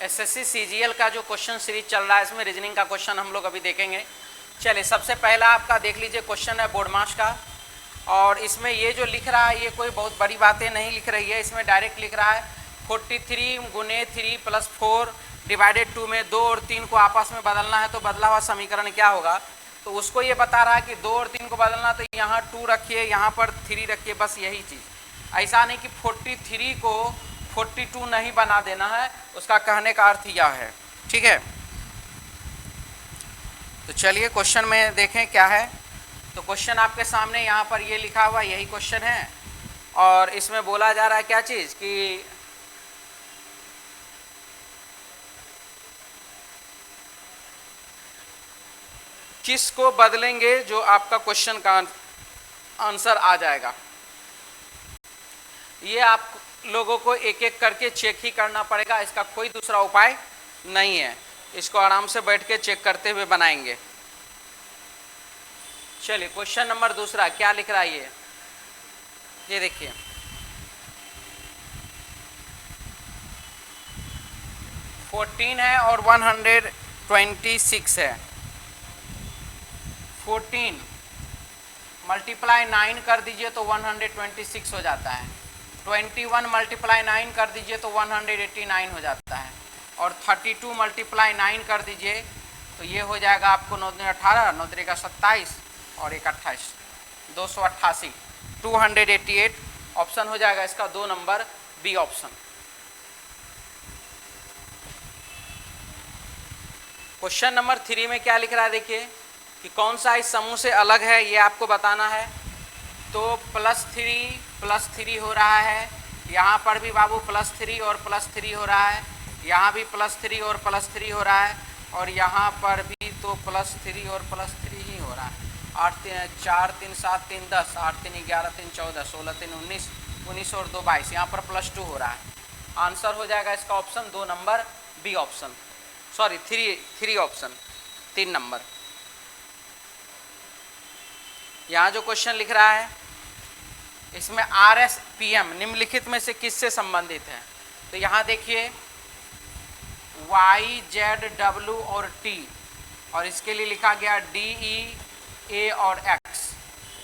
SSC CGL का जो question series चल रहा है इसमें रीजनिंग का क्वेश्चन हम लोग अभी देखेंगे। चलिए सबसे पहला आपका देख लीजिए क्वेश्चन है बोर्ड मार्क्स का, और इसमें ये जो लिख रहा है ये कोई बहुत बड़ी बातें नहीं लिख रही है, इसमें डायरेक्ट लिख रहा है 43 गुने 3 + 4 डिवाइडेड 2 में 2 और 3 को आपस में बदलना है तो बदला हुआ समीकरण क्या होगा। तो उसको ये बता रहा है कि 2 और 3 को बदलना, तो यहाँ 2 रखिए, यहाँ पर 3 रखिए, बस यही चीज़। ऐसा नहीं कि 43 को 42 नहीं बना देना है, उसका कहने का अर्थ यह है। ठीक है, तो चलिए क्वेश्चन में देखें क्या है। तो क्वेश्चन आपके सामने यहाँ पर ये लिखा हुआ यही क्वेश्चन है, और इसमें बोला जा रहा है क्या चीज़ कि किस को बदलेंगे जो आपका क्वेश्चन का आंसर आ जाएगा। ये आप लोगों को एक एक करके चेक ही करना पड़ेगा, इसका कोई दूसरा उपाय नहीं है। इसको आराम से बैठ के चेक करते हुए बनाएंगे। चलिए क्वेश्चन नंबर दूसरा क्या लिख रहा है ये देखिए, फोर्टीन है और 126 है। 14 मल्टीप्लाई 9 कर दीजिए तो 126 हो जाता है। 21 मल्टीप्लाई 9 कर दीजिए तो 189 हो जाता है, और 32 मल्टीप्लाई 9 कर दीजिए तो ये हो जाएगा आपको 9 × 18, 9 × 27 और 1 × 28, 288, 288 ऑप्शन हो जाएगा इसका 2 number B option. Question number 3 में क्या लिख रहा है देखिए कि कौन सा इस समूह से अलग है, ये आपको बताना है। तो +3 हो रहा है, यहाँ पर भी बाबू +3 और +3 हो रहा है, यहाँ भी +3 और +3 हो रहा है, और यहाँ पर भी तो +3 और +3 ही हो रहा है। 8 3 4 3 7 3 10, 8 3 11 3 14, 16 3 19, 19 और 2 22, यहाँ पर +2 हो रहा है। आंसर हो जाएगा इसका option 2 number B option, sorry 3 option 3 number. यहाँ जो क्वेश्चन लिख रहा है इसमें RSPM निम्नलिखित में से किससे संबंधित है। तो यहाँ देखिए Y Z W और T, और इसके लिए लिखा गया D E A और X,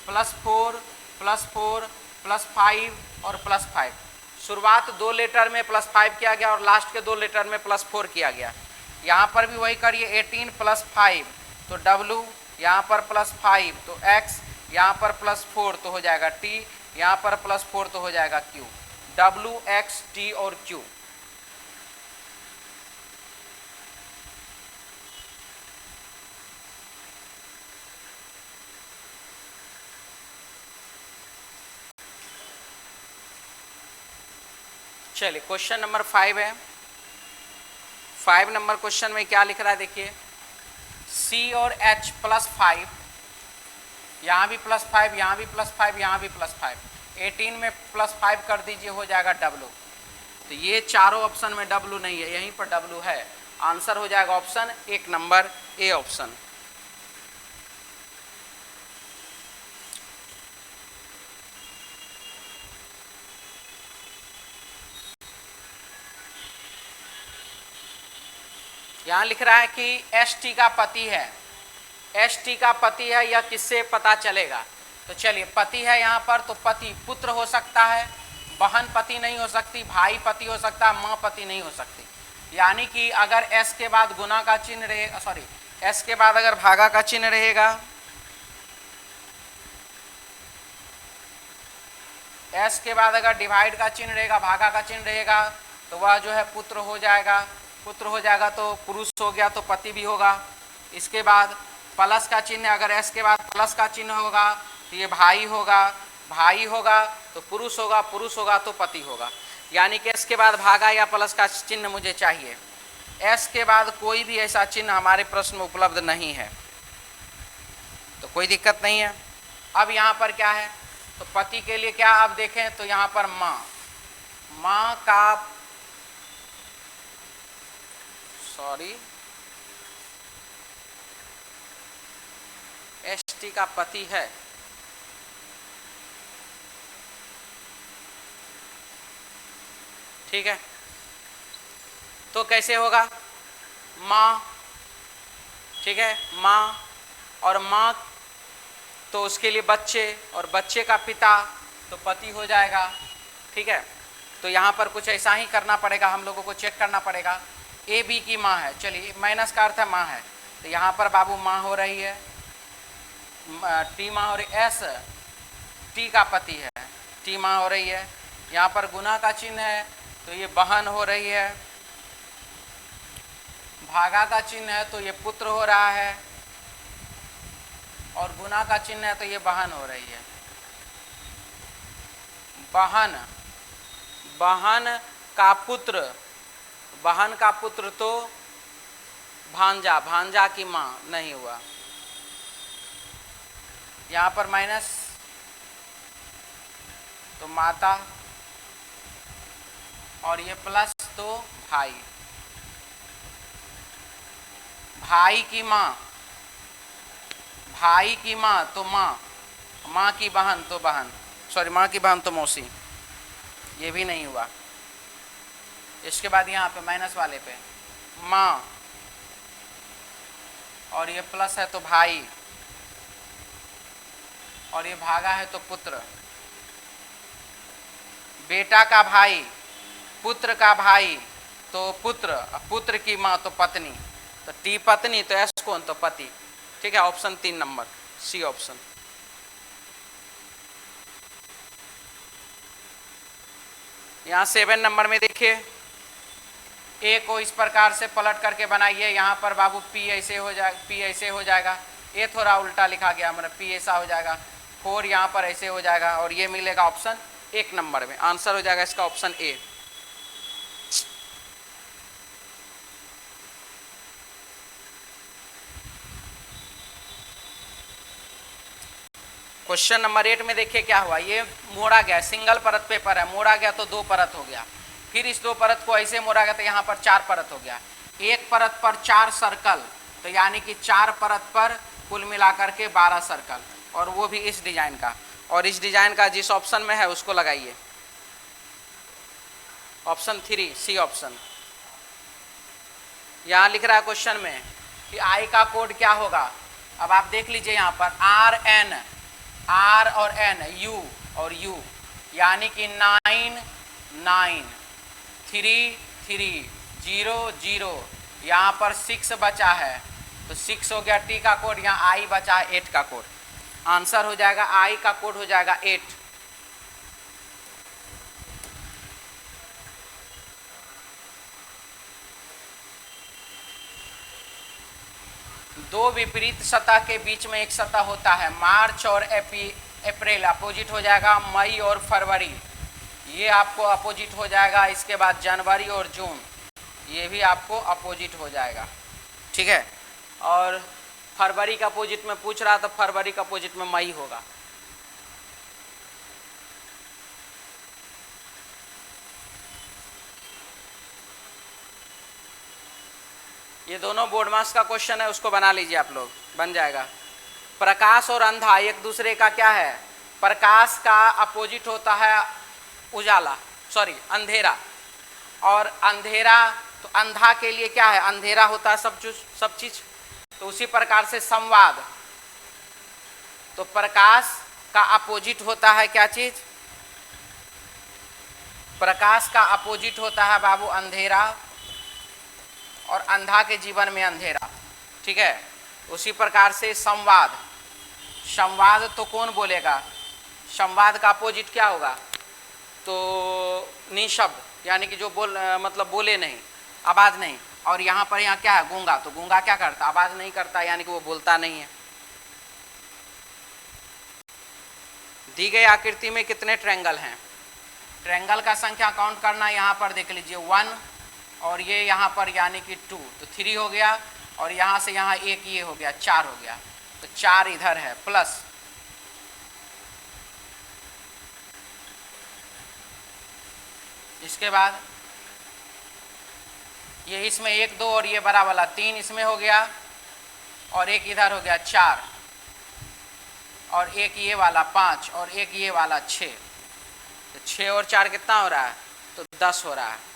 +4 +4 +5 और +5। शुरुआत 2 लेटर में +5 किया गया और लास्ट के 2 लेटर में +4 किया गया। यहाँ पर भी वही करिए, 18 + 5 तो W, यहाँ पर +5 तो X, यहाँ पर +4 तो हो जाएगा T, यहाँ पर +4 तो हो जाएगा Q। W X T और Q। चलिए क्वेश्चन नंबर 5 है। 5 नंबर क्वेश्चन में क्या लिख रहा है देखिए, C और H +5, यहाँ भी +5, यहाँ भी +5, यहाँ भी +5, 18 में +5 कर दीजिए हो जाएगा W। तो ये चारों ऑप्शन में W नहीं है, यहीं पर W है। आंसर हो जाएगा ऑप्शन 1 नंबर ए ऑप्शन। यहाँ लिख रहा है कि ST का पति है, ST का पति है, यह किससे पता चलेगा। तो चलिए पति है यहाँ पर, तो पति पुत्र हो सकता है, बहन पति नहीं हो सकती, भाई पति हो सकता है, माँ पति नहीं हो सकती। यानी कि अगर S के बाद गुना का चिन्ह रहेगा, सॉरी S के बाद अगर भागा का चिन्ह रहेगा, S के बाद अगर डिवाइड का चिन्ह रहेगा, भागा का चिन्ह रहेगा, तो वह जो है पुत्र हो जाएगा। पुत्र हो जाएगा तो पुरुष हो गया तो पति भी होगा। इसके बाद प्लस का चिन्ह, अगर S के बाद प्लस का चिन्ह होगा तो ये भाई होगा, भाई होगा तो पुरुष होगा, पुरुष होगा तो पति होगा। यानी कि S के बाद भागा या प्लस का चिन्ह मुझे चाहिए। S के बाद कोई भी ऐसा चिन्ह हमारे प्रश्न में उपलब्ध नहीं है, तो कोई दिक्कत नहीं है। अब यहाँ पर क्या है, तो पति के लिए क्या आप देखें तो यहाँ पर माँ का, सॉरी ST का पति है, ठीक है। तो कैसे होगा, माँ, ठीक है, माँ, और माँ तो उसके लिए बच्चे, और बच्चे का पिता तो पति हो जाएगा, ठीक है। तो यहाँ पर कुछ ऐसा ही करना पड़ेगा, हम लोगों को चेक करना पड़ेगा। ए बी की माँ है, चलिए माइनस का अर्थ है माँ है, तो यहाँ पर बाबू माँ हो रही है, टी माँ हो रही, एस टी का पति है, टी माँ हो रही है। यहाँ पर गुना का चिन्ह है तो ये बहन हो रही है, भागा का चिन्ह है तो ये पुत्र हो रहा है, और गुना का चिन्ह है तो ये बहन हो रही है। बहन, बहन का पुत्र, बहन का पुत्र तो भांजा, भांजा की माँ नहीं हुआ, यहाँ पर माइनस तो माता, और ये प्लस तो भाई, भाई की माँ, भाई की माँ तो माँ, माँ की बहन तो बहन, सॉरी माँ की बहन तो मौसी, ये भी नहीं हुआ। इसके बाद यहाँ पे माइनस वाले पे माँ, और ये प्लस है तो भाई, और ये भागा है तो पुत्र, बेटा का भाई, पुत्र का भाई तो पुत्र, पुत्र की माँ तो पत्नी, तो टी पत्नी तो एस कौन तो पति, ठीक है। Option 3 number C option. यहाँ 7 नंबर में देखिए, ए को इस प्रकार से पलट करके बनाइए, यहाँ पर बाबू पी ऐसे हो जाएगा, पी ऐसे हो जाएगा, ए थोड़ा उल्टा लिखा गया, मतलब पी ऐसा हो जाएगा, 4 यहाँ पर ऐसे हो जाएगा, और ये मिलेगा ऑप्शन 1 नंबर में, आंसर हो जाएगा इसका ऑप्शन ए। क्वेश्चन नंबर 8 में देखिए क्या हुआ, ये मोड़ा गया, सिंगल परत पेपर है, मोड़ा गया तो 2 परत हो गया, फिर इस 2 परत को ऐसे मोड़ा गया तो यहाँ पर 4 परत हो गया, एक परत पर 4 सर्कल, तो यानी कि 4 परत पर कुल मिलाकर के 12 सर्कल, और वो भी इस डिजाइन का, और इस डिजाइन का जिस ऑप्शन में है उसको लगाइए, ऑप्शन 3 सी ऑप्शन। यहाँ लिख रहा है क्वेश्चन में कि आई का कोड क्या होगा, अब आप देख लीजिए यहाँ पर आर एन, आर और एन, यू और यू, यानी कि 9 9, 3 3, 0 0, यहाँ पर 6 बचा है तो 6 हो गया टी का कोड, यहाँ आई बचा है 8 का कोड, आंसर हो जाएगा आई का कोड हो जाएगा 8। दो विपरीत सतह के बीच में एक सतह होता है, मार्च और अप्रैल अपोजिट हो जाएगा, मई और फरवरी ये आपको अपोजिट हो जाएगा, इसके बाद जनवरी और जून ये भी आपको अपोजिट हो जाएगा, ठीक है। और फरवरी का अपोजिट में पूछ रहा तो फरवरी का अपोजिट में मई होगा। ये दोनों बोर्ड मास का क्वेश्चन है, उसको बना लीजिए आप लोग, बन जाएगा। प्रकाश और अंधा एक दूसरे का क्या है, प्रकाश का अपोजिट होता है उजाला, सॉरी अंधेरा, और अंधेरा तो अंधा के लिए क्या है, अंधेरा होता है सब चीज, तो उसी प्रकार से संवाद, तो प्रकाश का अपोजिट होता है क्या चीज, प्रकाश का अपोजिट होता है बाबू अंधेरा, और अंधा के जीवन में अंधेरा, ठीक है। उसी प्रकार से संवाद, संवाद तो कौन बोलेगा, संवाद का अपोजिट क्या होगा, तो निशब्द, यानी कि जो मतलब बोले नहीं, आवाज नहीं, और यहाँ पर यहाँ क्या है गूंगा, तो गूंगा क्या करता, आवाज नहीं करता, यानी कि वो बोलता नहीं है। दी गई आकृति में कितने ट्रायंगल हैं, ट्रायंगल का संख्या काउंट करना, यहाँ पर देख लीजिए 1, और ये यहाँ पर यानी कि 2, तो 3 हो गया, और यहाँ से यहाँ एक ये हो गया 4 हो गया, तो 4 इधर है प्लस, इसके बाद ये इसमें 1 2 और ये बड़ा वाला 3 इसमें हो गया, और एक इधर हो गया 4, और एक ये वाला 5, और एक ये वाला 6, तो 6 और 4 कितना हो रहा है, तो 10 हो रहा है।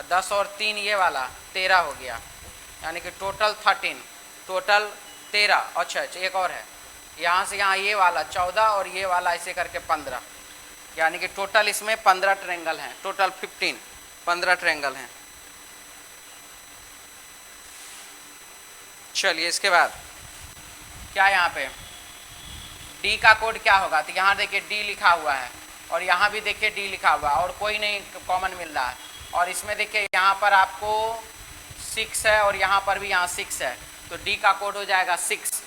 10 और 3 ये वाला 13 हो गया, यानी कि टोटल 13, टोटल 13। अच्छा एक और है, यहाँ से यहाँ ये वाला 14 और ये वाला ऐसे करके 15, यानी कि टोटल इसमें 15 ट्रायंगल हैं, टोटल 15 ट्रायंगल हैं। चलिए इसके बाद क्या यहाँ पे डी का कोड क्या होगा, तो यहाँ देखिए डी लिखा हुआ है और यहाँ भी देखिए डी लिखा हुआ है और कोई नहीं कॉमन मिल रहा है। और इसमें देखिए यहाँ पर आपको 6 है और यहाँ पर भी यहाँ 6 है, तो डी का कोड हो जाएगा 6।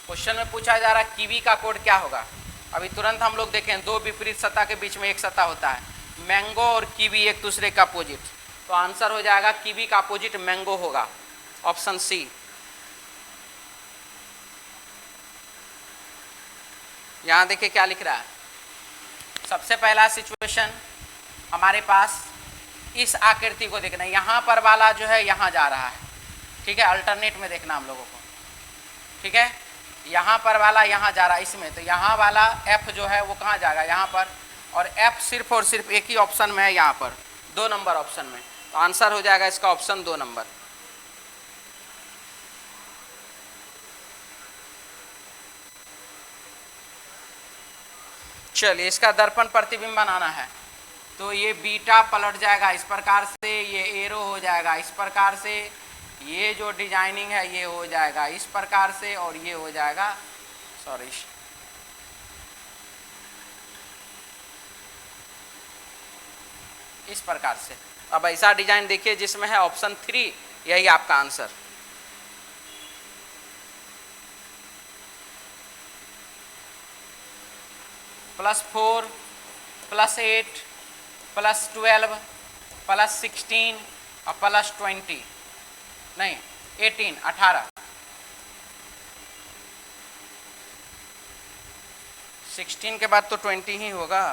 क्वेश्चन में पूछा जा रहा है कीवी का कोड क्या होगा। अभी तुरंत हम लोग देखें, दो विपरीत सतह के बीच में एक सतह होता है, मैंगो और कीवी एक दूसरे का अपोजिट, तो आंसर हो जाएगा कीवी का अपोजिट मैंगो होगा, ऑप्शन सी। यहाँ देखिए क्या लिख रहा है। सबसे पहला सिचुएशन हमारे पास इस आकृति को देखना है, यहाँ पर वाला जो है यहाँ जा रहा है, ठीक है, अल्टरनेट में देखना हम लोगों को, ठीक है, यहाँ पर वाला यहाँ जा रहा है इसमें, तो यहाँ वाला F जो है वो कहाँ जाएगा, यहाँ पर, और F सिर्फ और सिर्फ एक ही ऑप्शन में है, यहाँ पर 2 नंबर ऑप्शन में, तो आंसर हो जाएगा इसका ऑप्शन 2 नंबर। चलिए इसका दर्पण प्रतिबिंब बनाना है, तो ये बीटा पलट जाएगा इस प्रकार से, ये एरो हो जाएगा इस प्रकार से, ये जो डिजाइनिंग है ये हो जाएगा इस प्रकार से, और ये हो जाएगा सॉरी इस प्रकार से। अब ऐसा डिजाइन देखिए जिसमें है ऑप्शन 3, यही आपका आंसर। +4 +8 +12 +16 और +20 नहीं 18 16 के बाद तो 20 ही होगा।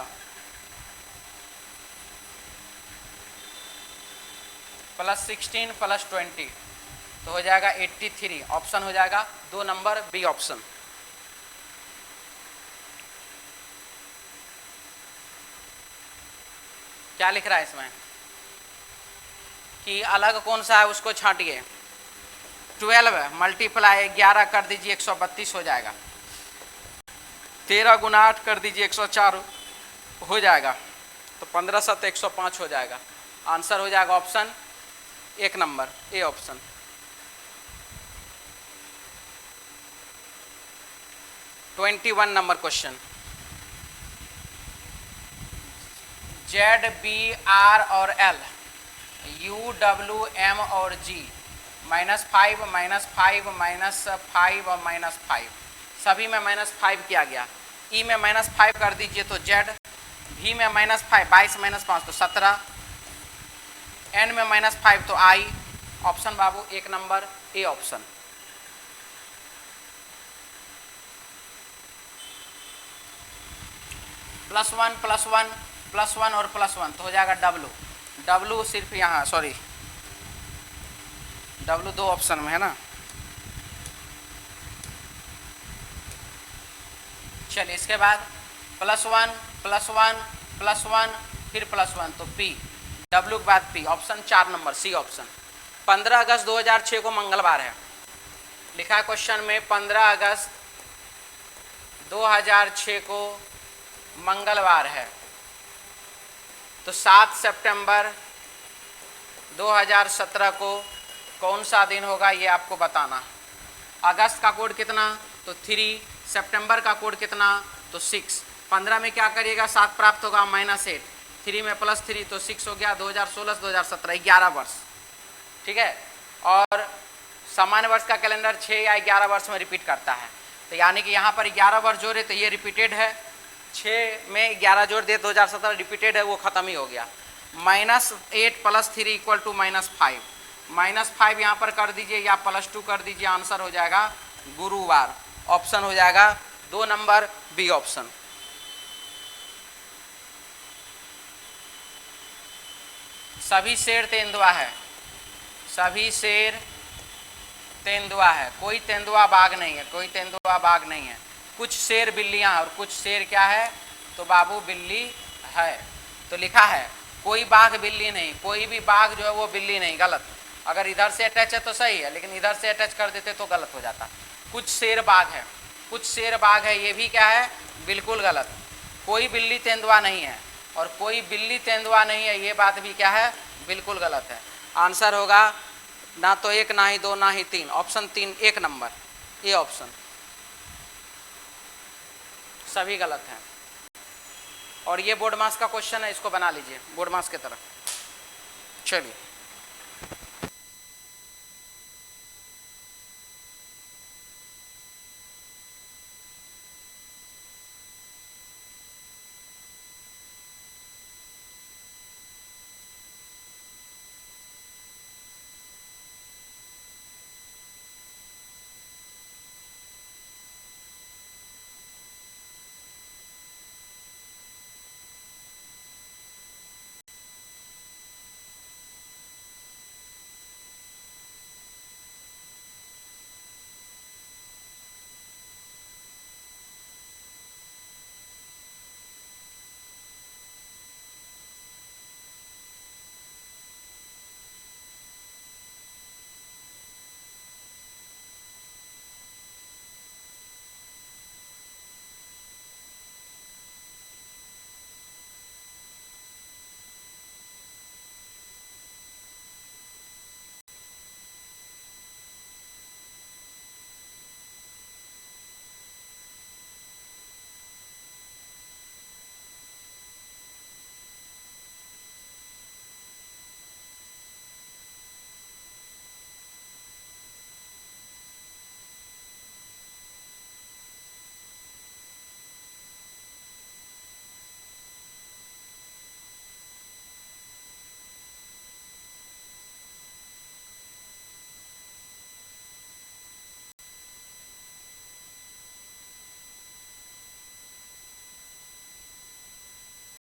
+16 +20 तो हो जाएगा 83, ऑप्शन हो जाएगा 2 नंबर बी ऑप्शन। क्या लिख रहा है इसमें कि अलग कौन सा है उसको छांटिए। 12 मल्टीप्लाई 11 कर दीजिए 132 हो जाएगा, 13 गुना 8 कर दीजिए 104 हो जाएगा, तो 15 7 105 हो जाएगा। आंसर हो जाएगा option 1 number A option. (21) number question, Z B R और एल, यू डब्ल्यू एम और जी, -5 -5 -5 और -5, सभी में -5 किया गया। ई में -5 कर दीजिए तो जेड, भी में -5 22 -5 तो 17, एन में -5 तो आई, ऑप्शन बाबू 1 नंबर ए ऑप्शन। +1 +1 +1 और +1 तो हो जाएगा डब्लू, डब्लू सिर्फ यहाँ सॉरी डब्लू 2 ऑप्शन में है ना। चलिए इसके बाद +1 +1 +1 फिर +1 तो पी, डब्लू के बाद P, option 4 number C option. 15 अगस्त 2006 को मंगलवार है, लिखा है क्वेश्चन में 15 अगस्त 2006 को मंगलवार है, तो 7 सितंबर 2017 को कौन सा दिन होगा ये आपको बताना। अगस्त का कोड कितना तो 3, सितंबर का कोड कितना तो 6, 15 में क्या करिएगा 7 प्राप्त होगा -8, 3 में +3 तो 6 हो गया। 2016 2017 11 वर्ष, ठीक है, और सामान्य वर्ष का कैलेंडर 6 या 11 वर्ष में रिपीट करता है, तो यानी कि यहाँ पर 11 वर्ष जोड़े तो ये रिपीटेड है, 6 में 11 जोड़ दिए 2017 रिपीटेड है, वो ख़त्म ही हो गया। -8 + 3 = -5, -5 यहाँ पर कर दीजिए या +2 कर दीजिए, आंसर हो जाएगा गुरुवार, ऑप्शन हो जाएगा 2 नंबर बी ऑप्शन। सभी शेर तेंदुआ है, सभी शेर तेंदुआ है, कोई तेंदुआ बाघ नहीं है, कोई तेंदुआ बाघ नहीं है, कुछ शेर बिल्लियां और कुछ शेर क्या है, तो बाबू बिल्ली है। तो लिखा है कोई बाघ बिल्ली नहीं, कोई भी बाघ जो है वो बिल्ली नहीं, गलत। अगर इधर से अटैच है तो सही है, लेकिन इधर से अटैच कर देते तो गलत हो जाता। कुछ शेर बाघ है, कुछ शेर बाघ है, ये भी क्या है, बिल्कुल गलत। कोई बिल्ली तेंदुआ नहीं है और कोई बिल्ली तेंदुआ नहीं है, ये बात भी क्या है, बिल्कुल गलत है। आंसर होगा ना तो 1, ना ही 2, ना ही 3, ऑप्शन 3 1 नंबर, ये ऑप्शन सभी गलत हैं। और ये बोर्ड मास का क्वेश्चन है, इसको बना लीजिए बोर्ड मास की तरफ। चलिए।